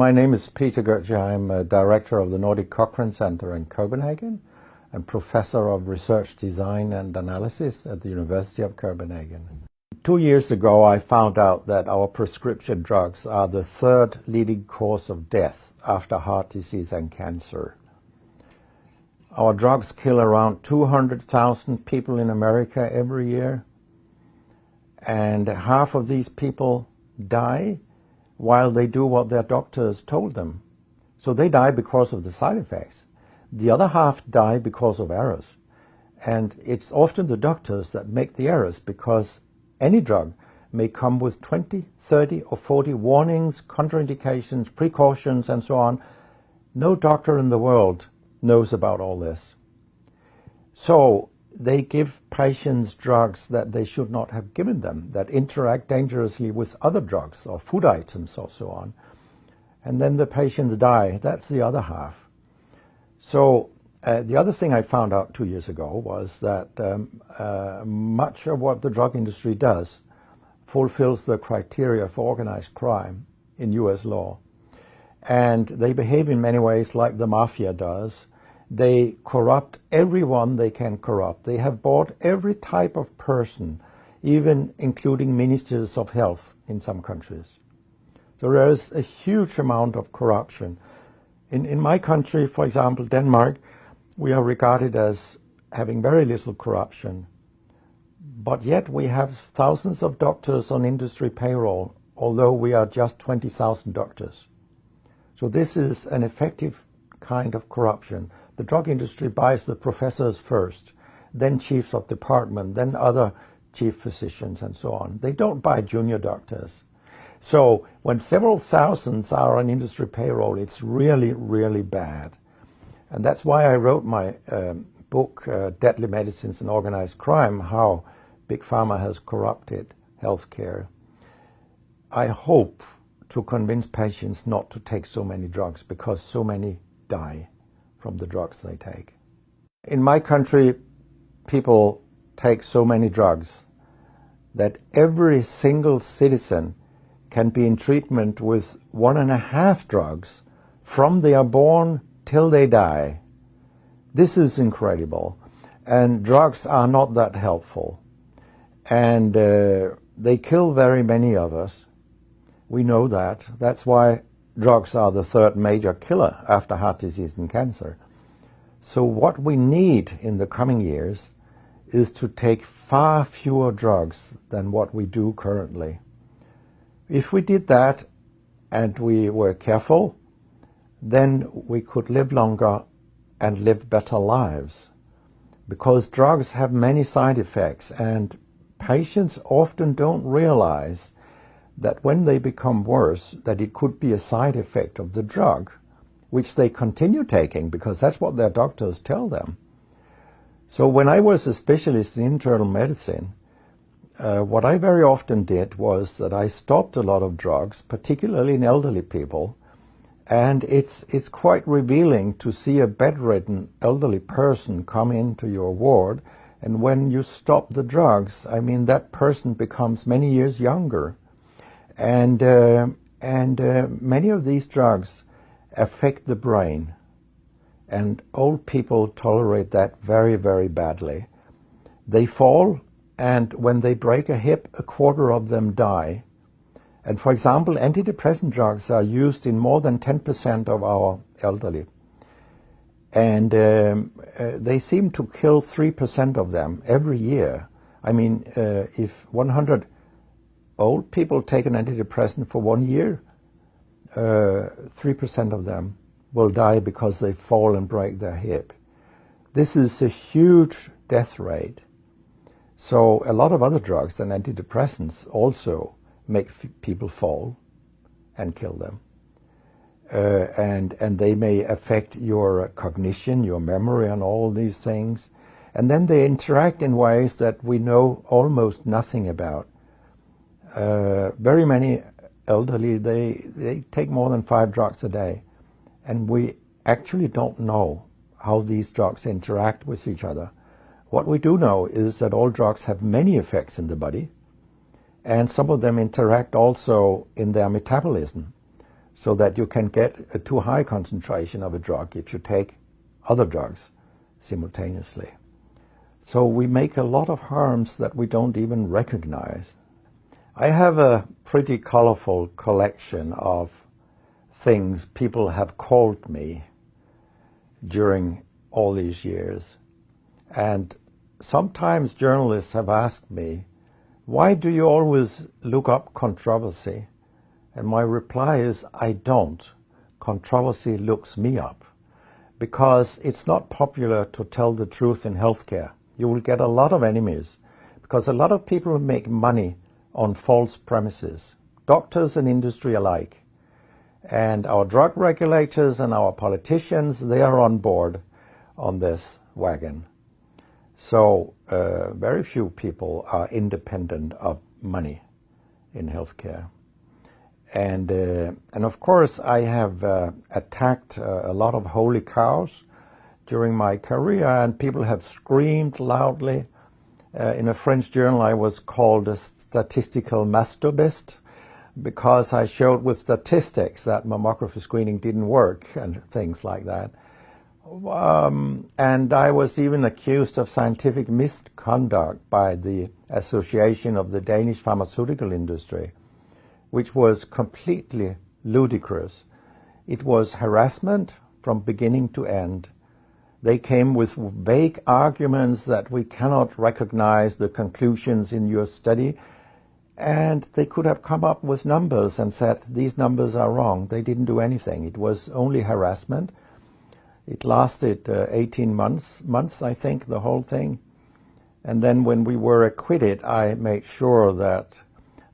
My name is Peter Gøtzsche. I'm a director of the Nordic Cochrane Center in Copenhagen and professor of research design and analysis at the University of Copenhagen. 2 years ago, I found out that our prescription drugs are the third leading cause of death after heart disease and cancer. Our drugs kill around 200,000 people in America every year, and half of these people die while they do what their doctors told them. So they die because of the side effects. The other half die because of errors. And it's often the doctors that make the errors, because any drug may come with 20, 30 or 40 warnings, contraindications, precautions and so on. No doctor in the world knows about all this. So they give patients drugs that they should not have given them, that interact dangerously with other drugs or food items or so on. And then the patients die. That's the other half. So the other thing I found out 2 years ago was that much of what the drug industry does fulfills the criteria for organized crime in US law. And they behave in many ways like the mafia does. They corrupt everyone they can corrupt. They have bought every type of person, even including ministers of health in some countries. So there is a huge amount of corruption. In my country, for example, Denmark, we are regarded as having very little corruption. But yet we have thousands of doctors on industry payroll, although we are just 20,000 doctors. So this is an effective kind of corruption. The drug industry buys the professors first, then chiefs of department, then other chief physicians and so on. They don't buy junior doctors. So when several thousands are on industry payroll, it's really, really bad. And that's why I wrote my book, Deadly Medicines and Organized Crime, How Big Pharma Has Corrupted Healthcare. I hope to convince patients not to take so many drugs, because so many die from the drugs they take. In my country, people take so many drugs that every single citizen can be in treatment with 1.5 drugs from they are born till they die. This is incredible. And drugs are not that helpful. And they kill very many of us. We know that. That's why drugs are the third major killer after heart disease and cancer. So what we need in the coming years is to take far fewer drugs than what we do currently. If we did that and we were careful, then we could live longer and live better lives. Because drugs have many side effects, and patients often don't realize that when they become worse, that it could be a side effect of the drug, which they continue taking because that's what their doctors tell them. So when I was a specialist in internal medicine, what I very often did was that I stopped a lot of drugs, particularly in elderly people, and it's quite revealing to see a bedridden elderly person come into your ward, and when you stop the drugs, I mean, that person becomes many years younger. And many of these drugs affect the brain, and old people tolerate that very, very badly. They fall, and when they break a hip, 1/4 of them die. And for example, antidepressant drugs are used in more than 10% of our elderly. And they seem to kill 3% of them every year. I mean, if 100 old people take an antidepressant for 1 year, 3% of them will die because they fall and break their hip. This is a huge death rate. So a lot of other drugs than antidepressants also make people fall and kill them. And they may affect your cognition, your memory and all these things. And then they interact in ways that we know almost nothing about. Very many elderly, they take more than 5 drugs a day, and we actually don't know how these drugs interact with each other. What we do know is that all drugs have many effects in the body, and some of them interact also in their metabolism. so that you can get a too high concentration of a drug if you take other drugs simultaneously. So we make a lot of harms that we don't even recognize. I have a pretty colorful collection of things people have called me during all these years. And sometimes journalists have asked me, why do you always look up controversy? And my reply is, I don't. Controversy looks me up. Because it's not popular to tell the truth in healthcare. You will get a lot of enemies, because a lot of people make money on false premises, doctors and industry alike. And our drug regulators and our politicians, they are on board on this wagon. So very few people are independent of money in healthcare. And of course, I have attacked a lot of holy cows during my career, and people have screamed loudly. In a French journal, I was called a statistical masturbist because I showed with statistics that mammography screening didn't work and things like that. And I was even accused of scientific misconduct by the Association of the Danish Pharmaceutical Industry, which was completely ludicrous. It was harassment from beginning to end. They came with vague arguments that we cannot recognize the conclusions in your study, and they could have come up with numbers and said, these numbers are wrong. They didn't do anything. It was only harassment. It lasted 18 months, I think, the whole thing. And then when we were acquitted, I made sure that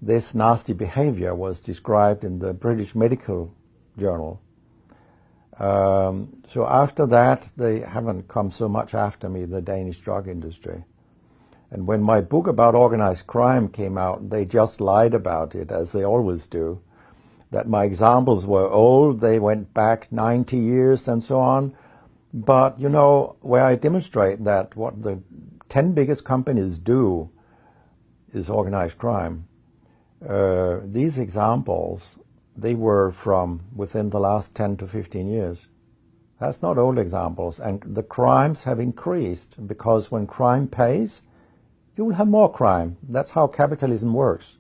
this nasty behavior was described in the British Medical Journal. So after that, they haven't come so much after me, the Danish drug industry. And when my book about organized crime came out, they just lied about it, as they always do, that my examples were old, they went back 90 years and so on. But, you know, where I demonstrate that what the 10 biggest companies do is organized crime, these examples, they were from within the last 10 to 15 years. That's not old examples. And the crimes have increased because when crime pays, you will have more crime. That's how capitalism works.